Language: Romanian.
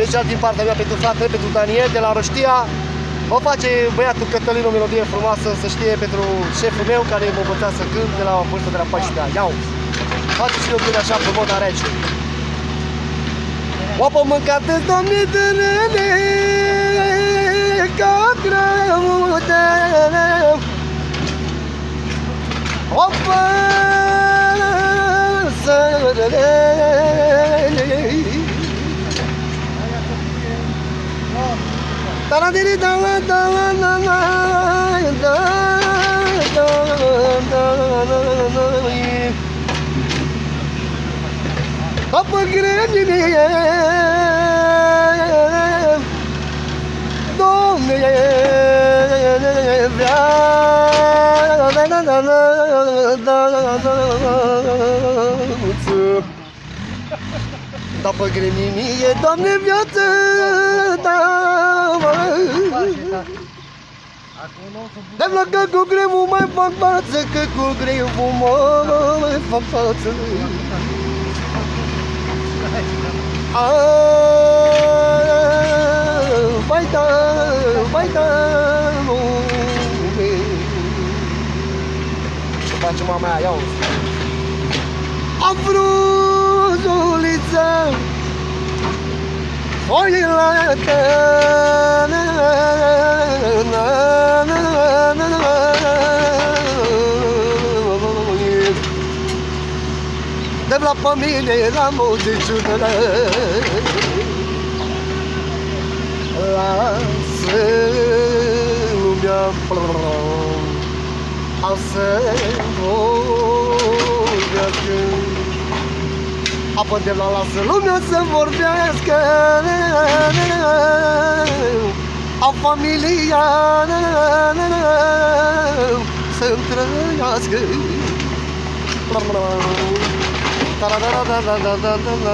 special din partea mea pentru fratele, pentru Daniel de la Roștia. O face băiatul Cătălin o melodie frumoasă, să știe, pentru șeful meu care mă învăța să cânt de la o vârstă de la 14 ani. Iau! Face și eu cânt așa frumos, dar rece. Oapă mâncate, Doamne, dă-ne ca grăude. Oapă să-le taradiri da da da da apă grădine Doamne vrea da pe grădine Doamne viață da de că cu greu mai fac față, că cu greu mai fac față. Vai da, ce face mama aia, ia-o. Am vrut zuliță, foilată, de la familie la multitudine lasă lumea am să vorbească apă de la lasă lumea să vorbească a familia să-mi trăiască da da da da da da da